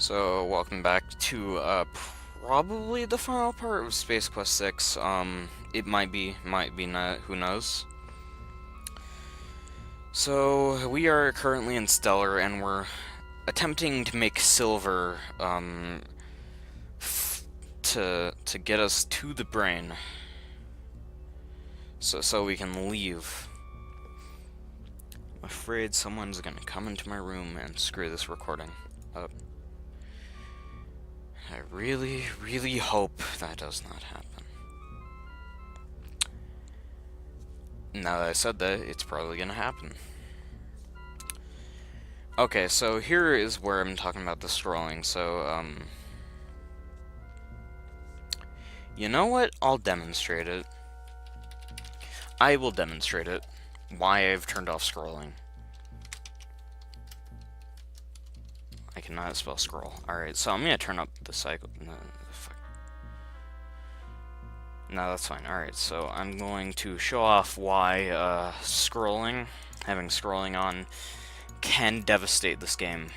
So, welcome back to probably the final part of Space Quest 6. It might be not, who knows. So, we are currently in Stellar and we're attempting to make silver to get us to the brain. So we can leave. I'm afraid someone's gonna come into my room and screw this recording up. I really, really hope that does not happen. Now that I said that, it's probably gonna happen. Okay, so here is where I'm talking about the scrolling. So, you know what? I'll demonstrate it. I will demonstrate it. Why I've turned off scrolling. I cannot spell scroll. Alright, so I'm gonna turn up the cycle. No, that's fine. Alright, so I'm going to show off why having scrolling on, can devastate this game.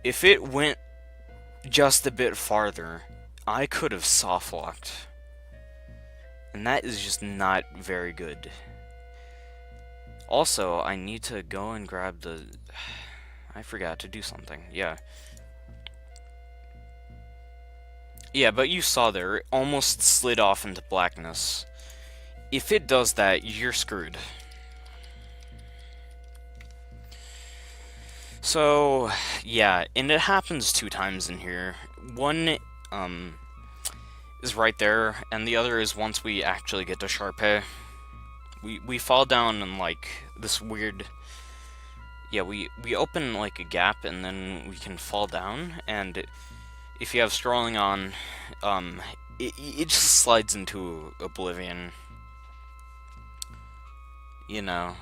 If it went just a bit farther, I could have soft-locked. And that is just not very good. Also, I need to go and grab the... I forgot to do something. Yeah. Yeah, but you saw there, it almost slid off into blackness. If it does that, you're screwed. So, yeah, and it happens 2 times in here. One, is right there, and the other is once we actually get to Sharpay. We fall down in, like, this weird... Yeah, we open, like, a gap, and then we can fall down, and if you have scrolling on, it just slides into oblivion. You know.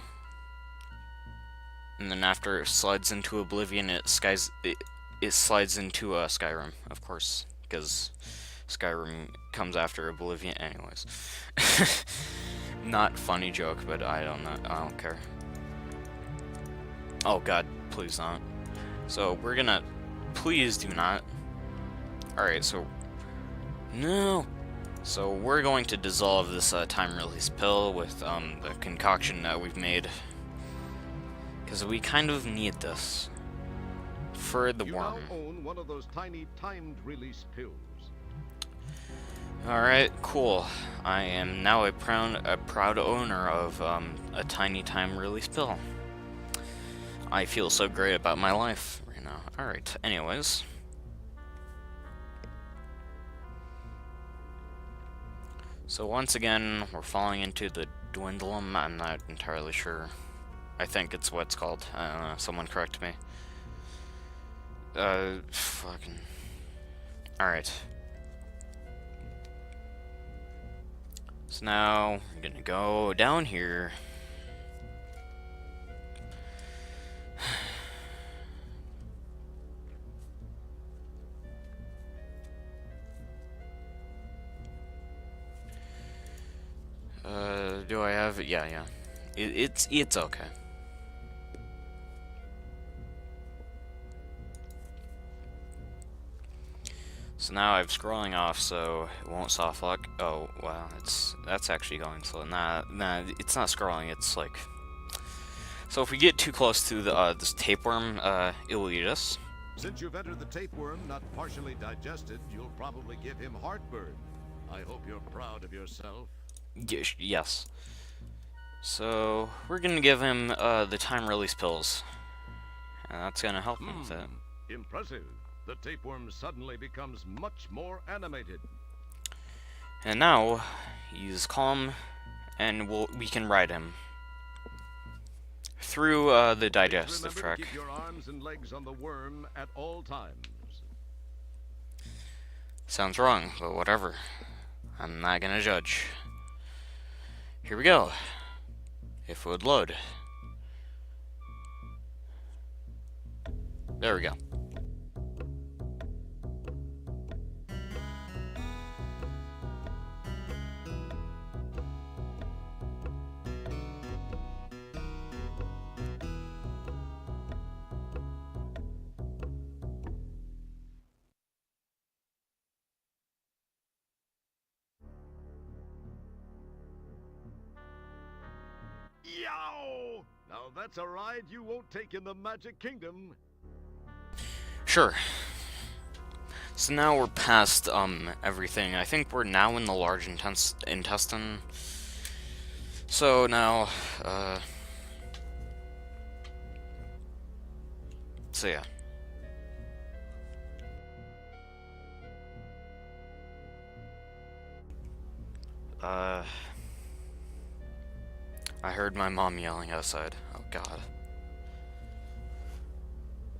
And then after it slides into oblivion, it slides into Skyrim, of course, because Skyrim comes after oblivion anyways. Not funny joke, but I don't care. Oh god, please not. So we're gonna, please do not. Alright, so, no! So we're going to dissolve this time release pill with the concoction that we've made. Because we kind of need this for the worm. You now own one of those tiny timed release pills. Alright, cool. I am now a proud owner of a tiny time release pill. I feel so great about my life right now. Alright, anyways. So once again, we're falling into the dwindlum. I'm not entirely sure. I think it's what it's called. I don't know. Someone correct me. Fucking... Alright. So now, we're gonna go down here. Do I have it? Yeah. It's okay. So now I'm scrolling off, so it won't soft lock. Oh, wow, that's actually going slow. Nah, it's not scrolling. It's like, so if we get too close to the this tapeworm, it will eat us. Since you've entered the tapeworm not partially digested, you'll probably give him heartburn. I hope you're proud of yourself. Yes. So we're gonna give him the time release pills, and that's gonna help him with it. Impressive. The tapeworm suddenly becomes much more animated. And now he's calm, and we can ride him through the digestive Remember tract. to keep your arms and legs on the worm at all times. Sounds wrong, but whatever. I'm not gonna judge. Here we go. If it would load. There we go. Yow! Now that's a ride you won't take in the Magic Kingdom. Sure. So now we're past, everything. I think we're now in the large intestine. So now, so yeah. I heard my mom yelling outside. Oh god.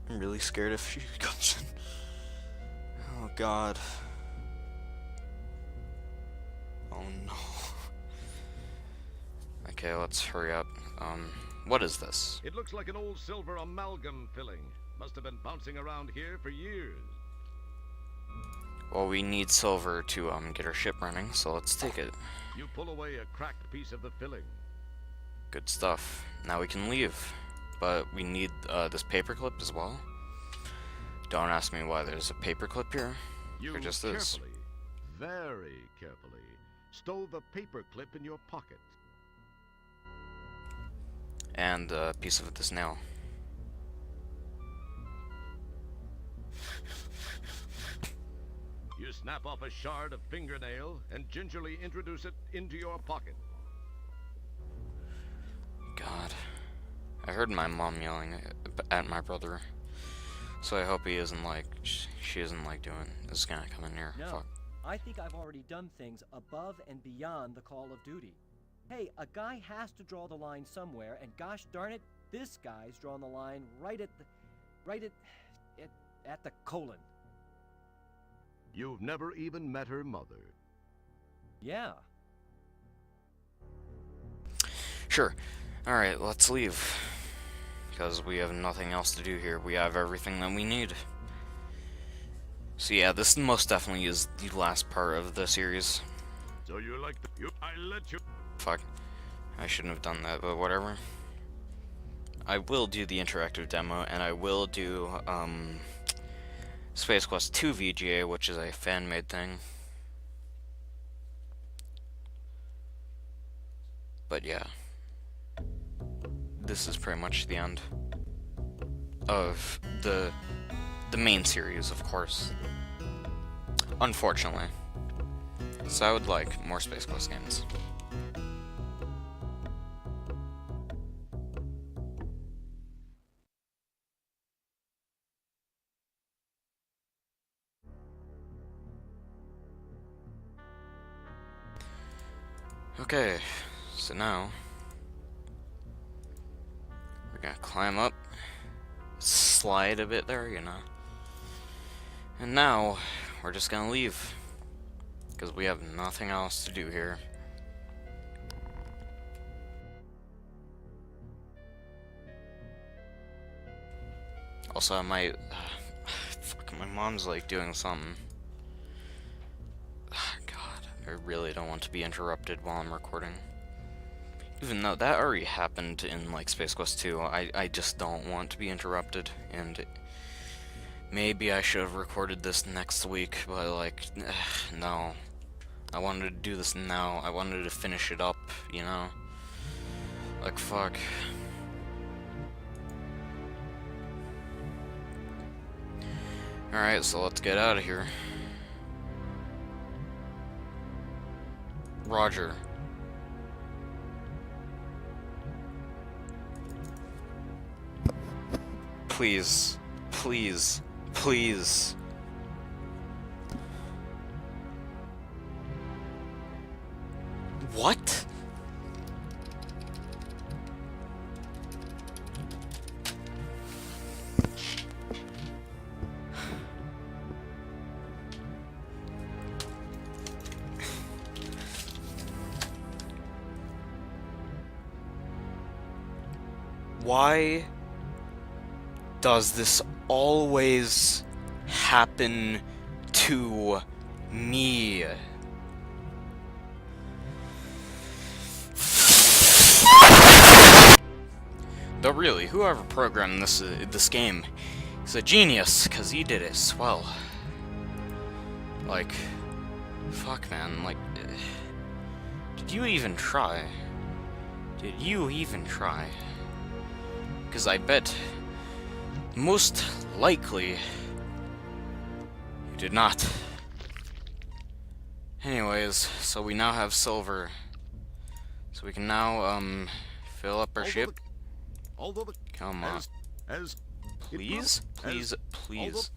I'm really scared if she comes in. Oh god. Oh no. Okay, let's hurry up. What is this? It looks like an old silver amalgam filling. Must have been bouncing around here for years. Well, we need silver to, get our ship running, so let's take it. You pull away a cracked piece of the filling. Good stuff. Now we can leave. But we need, this paperclip as well. Don't ask me why there's a paperclip here. You There just is. carefully, very carefully, stow the paper clip in your pocket. And a piece of this nail. You snap off a shard of fingernail and gingerly introduce it into your pocket. God. I heard my mom yelling at my brother. So I hope he isn't like, she isn't like doing, is gonna come in here. No, Fuck. I think I've already done things above and beyond the call of duty. Hey, a guy has to draw the line somewhere, and gosh darn it, this guy's drawn the line right at the colon. You've never even met her mother. Yeah. Sure. Alright, let's leave. Because we have nothing else to do here. We have everything that we need. So yeah, this most definitely is the last part of the series. So you like I let you. Fuck. I shouldn't have done that, but whatever. I will do the interactive demo, and I will do, Space Quest 2 VGA, which is a fan-made thing. But yeah. This is pretty much the end of the main series, of course. Unfortunately. So I would like more Space Quest games. Okay, so now we're gonna climb up, slide a bit there, you know. And now we're just gonna leave because we have nothing else to do here. Also, I might. Fuck, my mom's like doing something. God, I really don't want to be interrupted while I'm recording. Even though that already happened in like Space Quest 2, I just don't want to be interrupted, and maybe I should have recorded this next week, but like, no. I wanted to do this now. I wanted to finish it up, you know? Like, fuck. Alright, so let's get out of here. Roger. Please. Please. Please. What? Why does this always happen to me? Though really, whoever programmed this game is a genius, cause he did it swell. Like, fuck man, like, did you even try? Did you even try? Because I bet most likely you did not. Anyways, so we now have silver. So we can now, fill up our ship. Come on. Please? Please.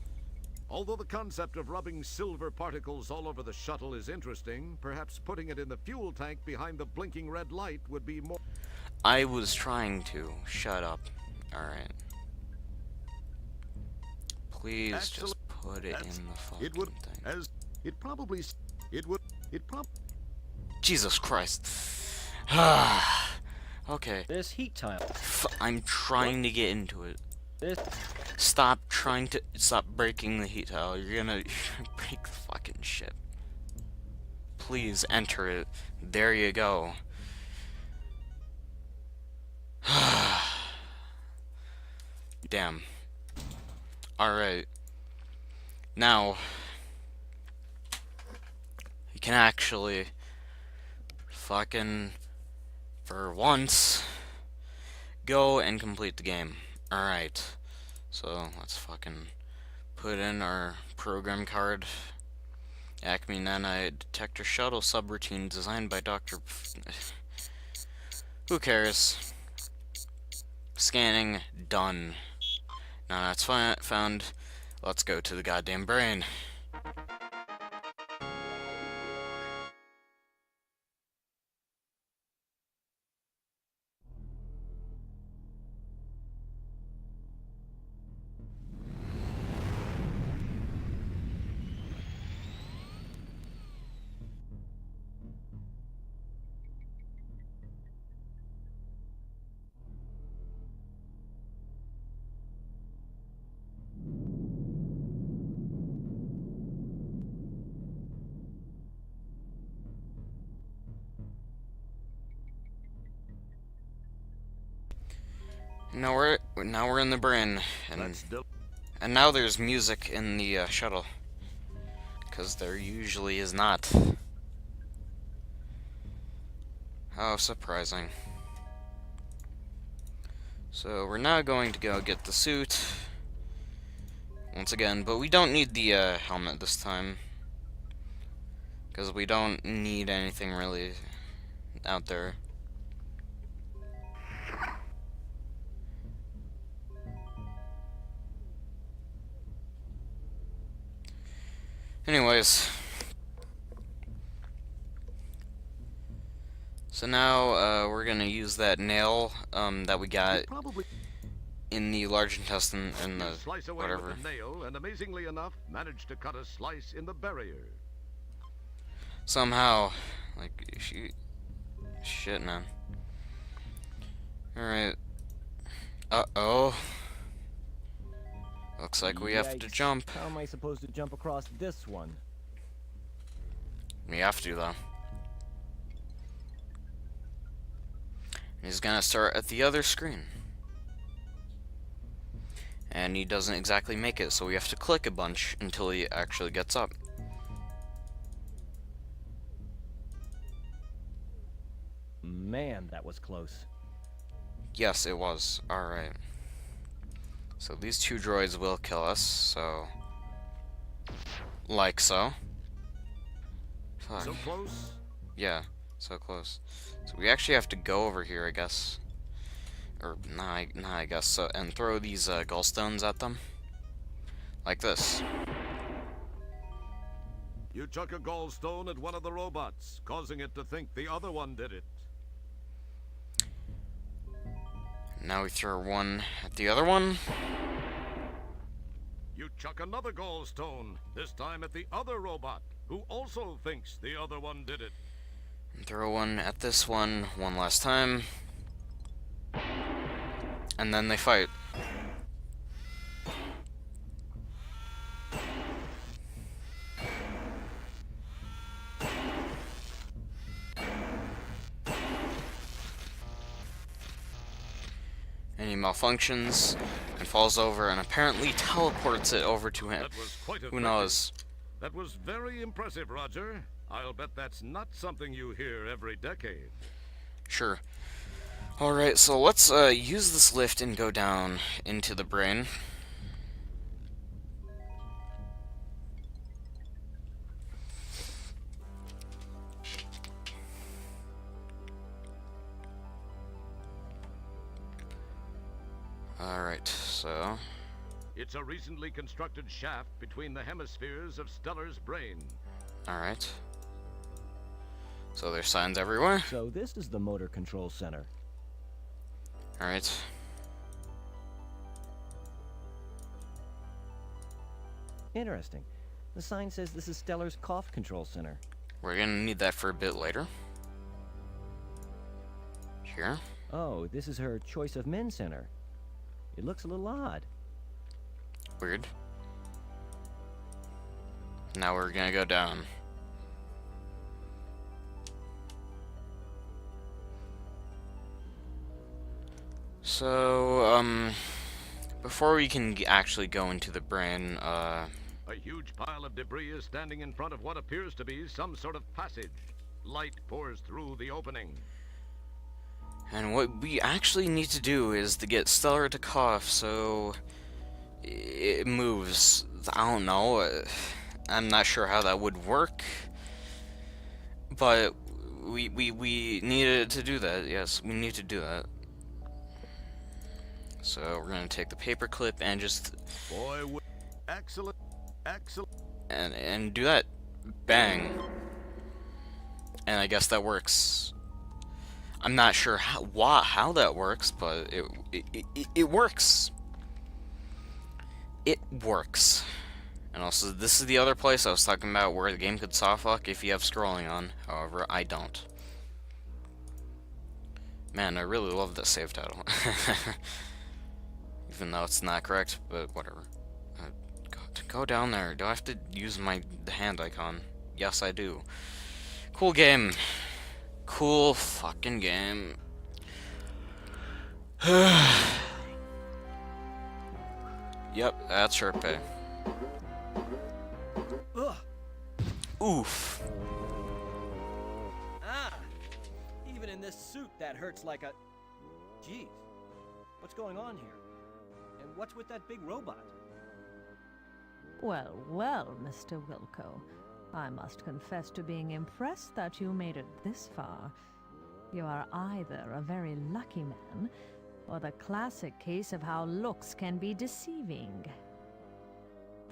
Although the concept of rubbing silver particles all over the shuttle is interesting, perhaps putting it in the fuel tank behind the blinking red light would be more... I was trying to. Shut up. Alright. Please just put it in the fucking thing. Jesus Christ. Okay. This heat tile. I'm trying to get into it. This. Stop breaking the heat tile. You're gonna break the fucking ship. Please enter it. There you go. Damn. Alright. Now, you can actually fucking, for once, go and complete the game. Alright. So, let's fucking put in our program card. Acme Nanite Detector Shuttle Subroutine designed by Dr. Who cares? Scanning done. Now that's found. Let's go to the goddamn brain. Now we're in the brain, and now there's music in the shuttle, because there usually is not. How surprising. So we're now going to go get the suit once again, but we don't need the helmet this time, because we don't need anything really out there. Anyways, so now we're gonna use that nail that we got in the large intestine and the whatever. With the nail, and amazingly enough, managed to cut a slice in the barrier. Somehow, like shit, man. All right. Uh-oh. Looks like we have to jump. How am I supposed to jump across this one? We have to, though. He's gonna start at the other screen. And he doesn't exactly make it, so we have to click a bunch until he actually gets up. Man, that was close. Yes, it was. Alright. So these two droids will kill us, so... like so. Fuck. So close? Yeah, so close. So we actually have to go over here, I guess. Or, nah, I guess so. And throw these gallstones at them. Like this. You chuck a gallstone at one of the robots, causing it to think the other one did it. Now we throw one at the other one. You chuck another gallstone, this time at the other robot, who also thinks the other one did it. And throw one at this one last time. And then they fight. And he malfunctions and falls over and apparently teleports it over to him. That was quite Who effective. knows? That was very impressive, Roger. I'll bet that's not something you hear every decade. Sure. Alright, so let's use this lift and go down into the brain. Alright, so... It's a recently constructed shaft between the hemispheres of Stellar's brain. Alright. So there's signs everywhere. So this is the motor control center. Alright. Interesting. The sign says this is Stellar's cough control center. We're gonna need that for a bit later. Here. Oh, this is her choice of men center. It looks a little odd. Weird. Now we're gonna go down. So, before we can actually go into the brain, A huge pile of debris is standing in front of what appears to be some sort of passage. Light pours through the opening. and what we actually need to do is to get Stellar to cough so it moves. I don't know. I'm not sure how that would work, but we needed to do that. Yes, we need to do that. So we're gonna take the paperclip and just Excellent. Excellent. and do that. Bang. And I guess that works. I'm not sure how that works, but it works. It works. And also, this is the other place I was talking about where the game could soft lock if you have scrolling on. However, I don't. Man, I really love this save title. Even though it's not correct, but whatever. Go down there. Do I have to use the hand icon? Yes, I do. Cool game. Cool fucking game. Yep, that's Sherpa. Ugh. Oof. Ah! Even in this suit, that hurts like a... Jeez. What's going on here? And what's with that big robot? Well, well, Mr. Wilco. I must confess to being impressed that you made it this far. You are either a very lucky man, or the classic case of how looks can be deceiving.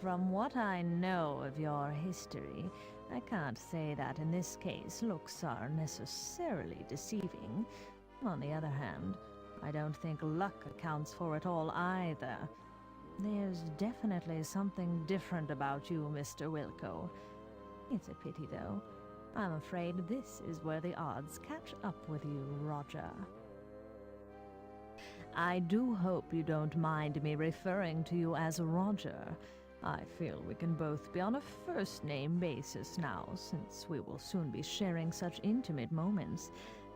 From what I know of your history, I can't say that in this case looks are necessarily deceiving. On the other hand, I don't think luck accounts for it all either. There's definitely something different about you, Mr. Wilco. It's a pity, though. I'm afraid this is where the odds catch up with you, Roger. I do hope you don't mind me referring to you as Roger. I feel we can both be on a first-name basis now, since we will soon be sharing such intimate moments.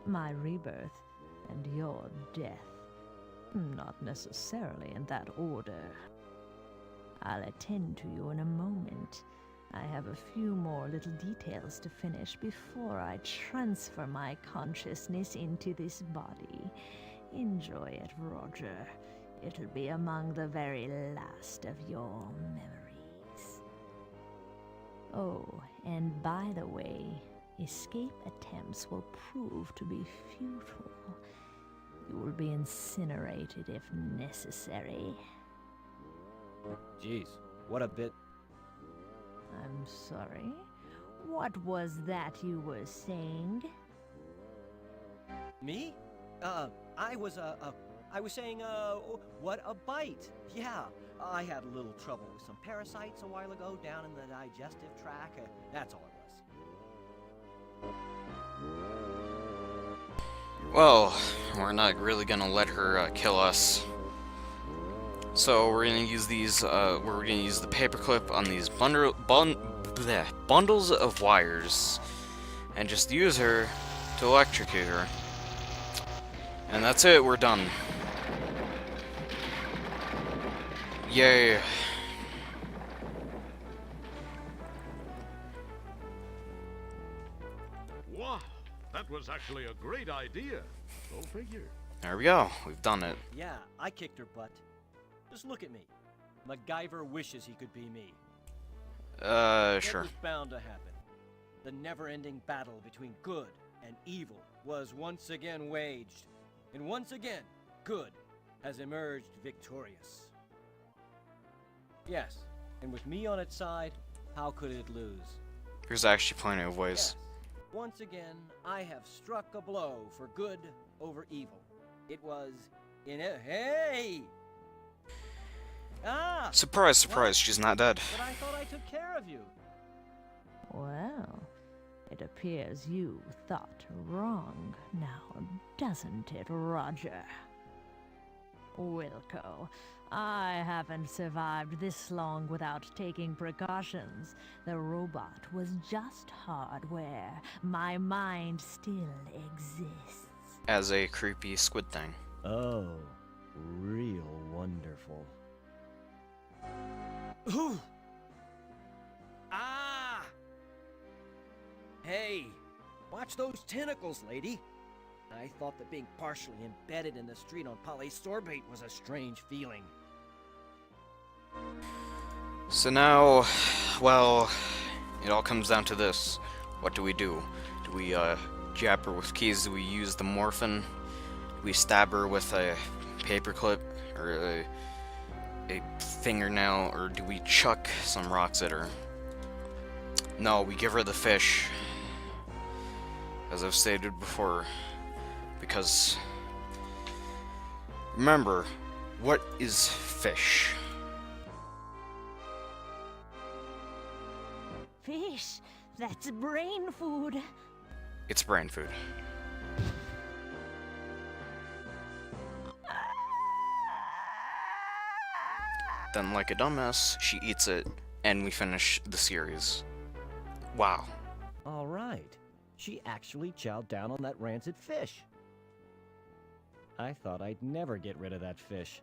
My rebirth and your death. Not necessarily in that order. I'll attend to you in a moment. I have a few more little details to finish before I transfer my consciousness into this body. Enjoy it, Roger. It'll be among the very last of your memories. Oh, and by the way, escape attempts will prove to be futile. You will be incinerated if necessary. Jeez, what a bit... I'm sorry. What was that you were saying? Me? I was saying, what a bite. Yeah, I had a little trouble with some parasites a while ago down in the digestive tract. That's all it was. Well, we're not really gonna let her kill us. So we're gonna use these. We're gonna use the paperclip on these bundles of wires, and just use her to electrocute her. And that's it. We're done. Yay! Wow, that was actually a great idea. Go figure. There we go. We've done it. Yeah, I kicked her butt. Just look at me. MacGyver wishes he could be me. It Sure. was bound to happen. The never-ending battle between good and evil was once again waged. And once again, good has emerged victorious. Yes, and with me on its side, how could it lose? There's actually plenty of ways. Yes, once again, I have struck a blow for good over evil. It was in a... Hey! Ah! Surprise, surprise, she's not dead. But I thought I took care of you. Well, it appears you thought wrong now, doesn't it, Roger? Wilco, I haven't survived this long without taking precautions. The robot was just hardware. My mind still exists. As a creepy squid thing. Oh, real wonderful. Ooh! Ah! Hey, watch those tentacles, lady. I thought that being partially embedded in the street on polysorbate was a strange feeling. So now, well, it all comes down to this. What do we do? Do we, jab her with keys? Do we use the morphin? Do we stab her with a paperclip? Or a fingernail? Or do we chuck some rocks at her? No, we give her the fish. As I've stated before. Because, remember, what is fish? Fish, that's brain food. It's brain food. Then, like a dumbass, she eats it, and we finish the series. Wow. All right. She actually chowed down on that rancid fish. I thought I'd never get rid of that fish.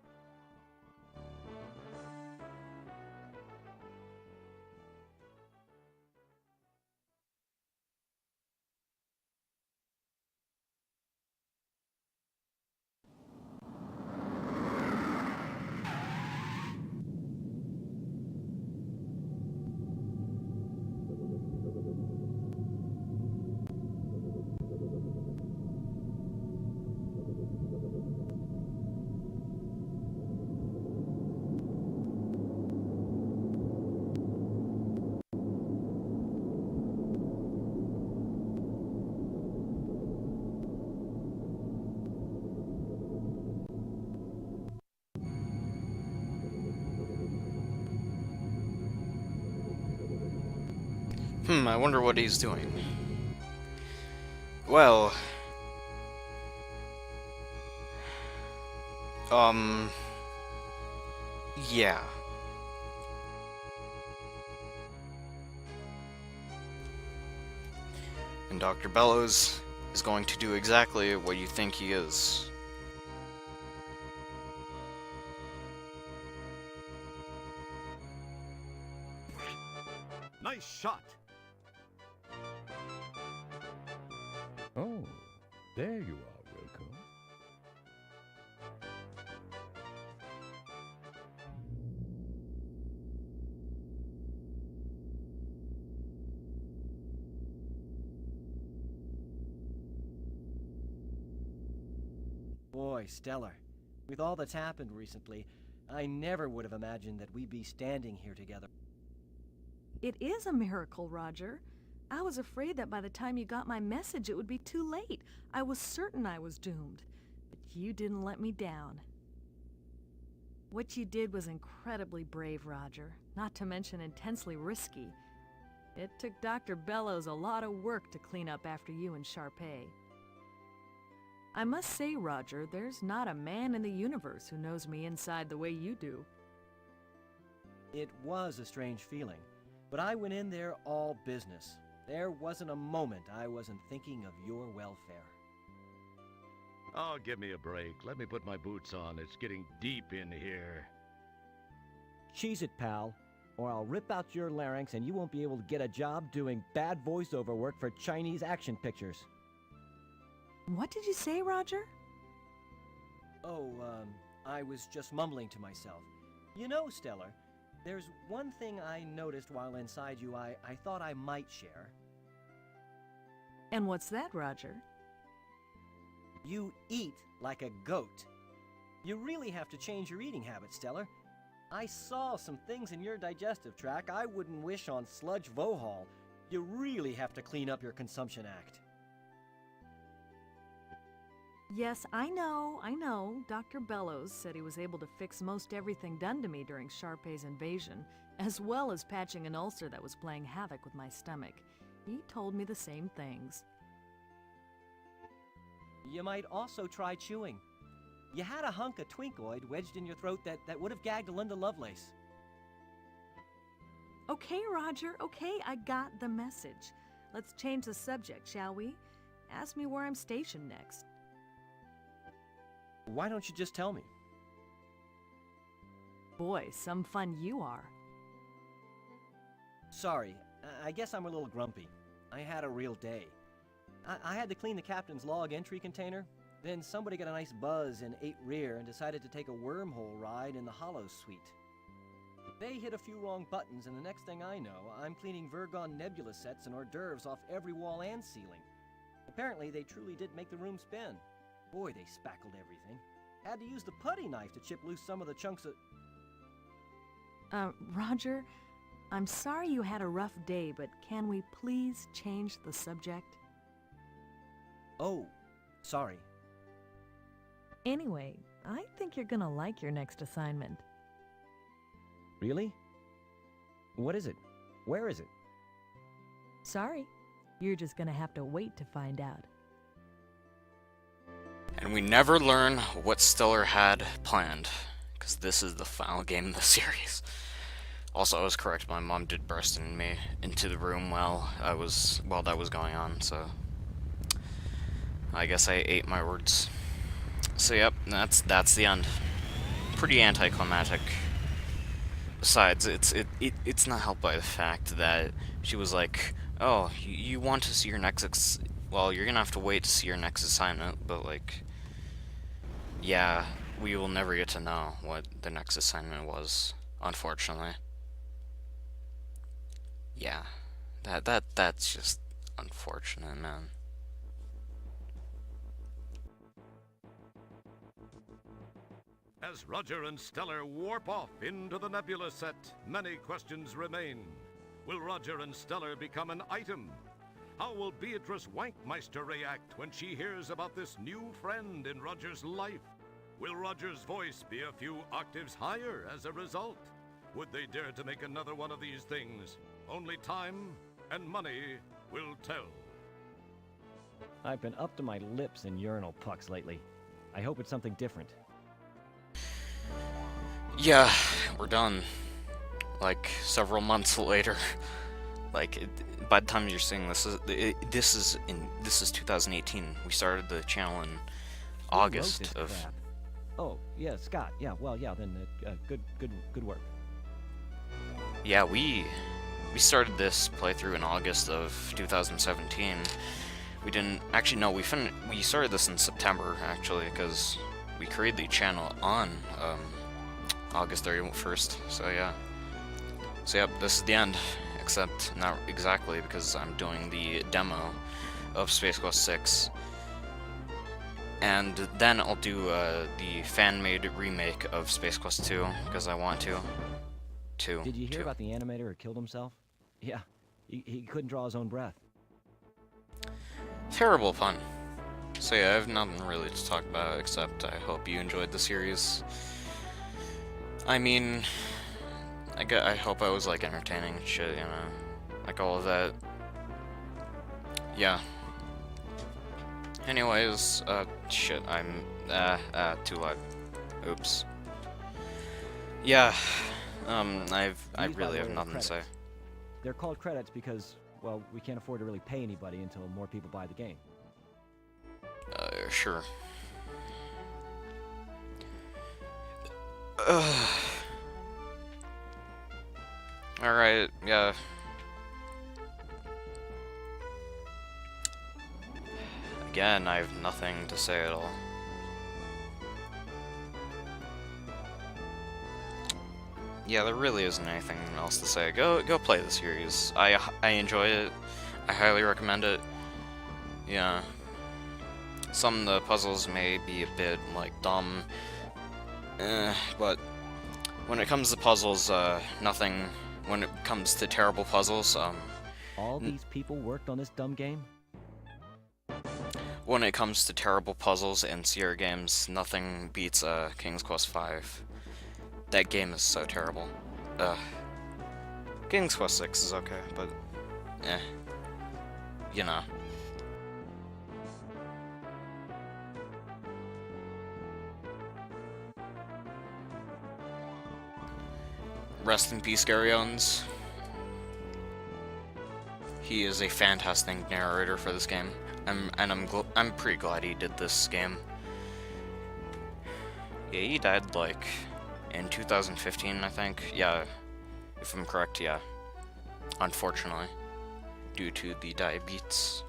I wonder what he's doing. Well... Yeah. And Dr. Bellows is going to do exactly what you think he is. Nice shot. Oh, there you are, Wilco. Boy, Stellar. With all that's happened recently, I never would have imagined that we'd be standing here together. It is a miracle, Roger. I was afraid that by the time you got my message, it would be too late. I was certain I was doomed. But you didn't let me down. What you did was incredibly brave, Roger. Not to mention intensely risky. It took Dr. Bellows a lot of work to clean up after you and Sharpay. I must say, Roger, there's not a man in the universe who knows me inside the way you do. It was a strange feeling, but I went in there all business. There wasn't a moment I wasn't thinking of your welfare. Oh, give me a break. Let me put my boots on. It's getting deep in here. Cheese it, pal, or I'll rip out your larynx and you won't be able to get a job doing bad voiceover work for Chinese action pictures. What did you say, Roger? Oh, I was just mumbling to myself. You know, Stellar, there's one thing I noticed while inside you I thought I might share. And what's that, Roger? You eat like a goat. You really have to change your eating habits, Stellar. I saw some things in your digestive tract I wouldn't wish on Sludge Vohall. You really have to clean up your consumption act. Yes, I know. Dr. Bellows said he was able to fix most everything done to me during Sharpay's invasion, as well as patching an ulcer that was playing havoc with my stomach. He told me the same things. You might also try chewing. You had a hunk of Twinkoid wedged in your throat that would have gagged Linda Lovelace. Okay, Roger, okay, I got the message. Let's change the subject, shall we? Ask me where I'm stationed next. Why don't you just tell me? Boy, some fun you are. Sorry, I guess I'm a little grumpy. I had a real day. I had to clean the captain's log entry container. Then somebody got a nice buzz in 8 Rear and decided to take a wormhole ride in the Hollow Suite. They hit a few wrong buttons, and the next thing I know, I'm cleaning Vergon Nebula sets and hors d'oeuvres off every wall and ceiling. Apparently, they truly did make the room spin. Boy, they spackled everything. Had to use the putty knife to chip loose some of the chunks of... Roger, I'm sorry you had a rough day, but can we please change the subject? Oh, sorry. Anyway, I think you're gonna like your next assignment. Really? What is it? Where is it? Sorry, you're just gonna have to wait to find out. And we never learn what Stellar had planned, because this is the final game of the series. Also, I was correct, my mom did burst in me into the room while that was going on, so I guess I ate my words. So yep, that's the end. Pretty anticlimactic. Besides, it's not helped by the fact that she was like, "Oh, you want to see your next well, you're gonna have to wait to see your next assignment," but like, yeah, we will never get to know what the next assignment was, unfortunately. Yeah, that's just unfortunate, man. As Roger and Stellar warp off into the Nebula set, many questions remain. Will Roger and Stellar become an item? How will Beatrice Wankmeister react when she hears about this new friend in Roger's life? Will Roger's voice be a few octaves higher as a result? Would they dare to make another one of these things? Only time and money will tell. I've been up to my lips in urinal pucks lately. I hope it's something different. Yeah, we're done. Like, several months later. Like, by the time you're seeing this, this is 2018. We started the channel in August of... Crap. Oh, yeah, Scott. Yeah, well, yeah, then good work. Yeah, we started this playthrough in August of 2017. We didn't... Actually, no, we started this in September, actually, because we created the channel on August 31st, so yeah. So yep, this is the end, except not exactly, because I'm doing the demo of Space Quest 6. And then I'll do the fan-made remake of Space Quest 2, because I want to. Did you hear about the animator who killed himself? Yeah, he couldn't draw his own breath. Terrible pun. So yeah, I have nothing really to talk about, except I hope you enjoyed the series. I mean, I hope I was, like, entertaining and shit, you know, like all of that. Yeah. Anyways, shit, I'm, too loud. Oops. Yeah, I really have nothing to say. They're called credits because, well, we can't afford to really pay anybody until more people buy the game. Sure. Alright, yeah. Again, I have nothing to say at all. yeah, there really isn't anything else to say. Go play the series. I enjoy it. I highly recommend it. Yeah. Some of the puzzles may be a bit, like, dumb. But when it comes to puzzles, nothing... When it comes to terrible puzzles, All these people worked on this dumb game? when it comes to terrible puzzles in Sierra games, nothing beats, King's Quest V. That game is so terrible. King's Quest 6 is okay, but... You know. Rest in peace, Gary Owens. He is a fantastic narrator for this game. I'm pretty glad he did this game. Yeah, he died, like, in 2015, I think. Yeah, if I'm correct, yeah. Unfortunately. Due to the diabetes.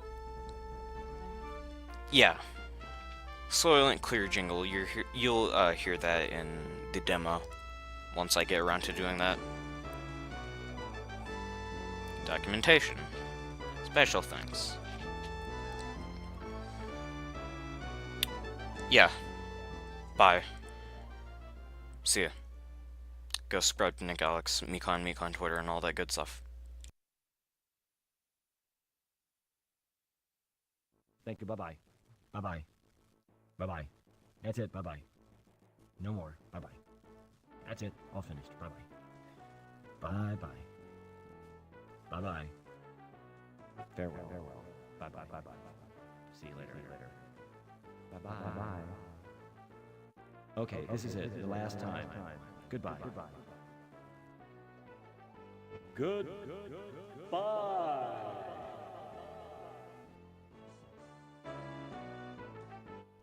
Yeah. Soylent Clear jingle, you'll hear that in the demo. Once I get around to doing that. Documentation. Special things. Yeah. Bye. See ya. Go subscribe to Nick Alex, Meek on Twitter, and all that good stuff. Thank you, bye-bye. Bye-bye. Bye-bye. That's it, bye-bye. No more, bye-bye. That's it, all finished, bye-bye. Bye-bye. Bye-bye. Farewell. Bye-bye, bye-bye. See you later. Bye-bye. Bye-bye. Okay, this is it, the last time. Goodbye. Goodbye.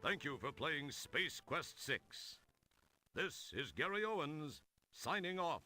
Thank you for playing Space Quest 6. This is Gary Owens, signing off.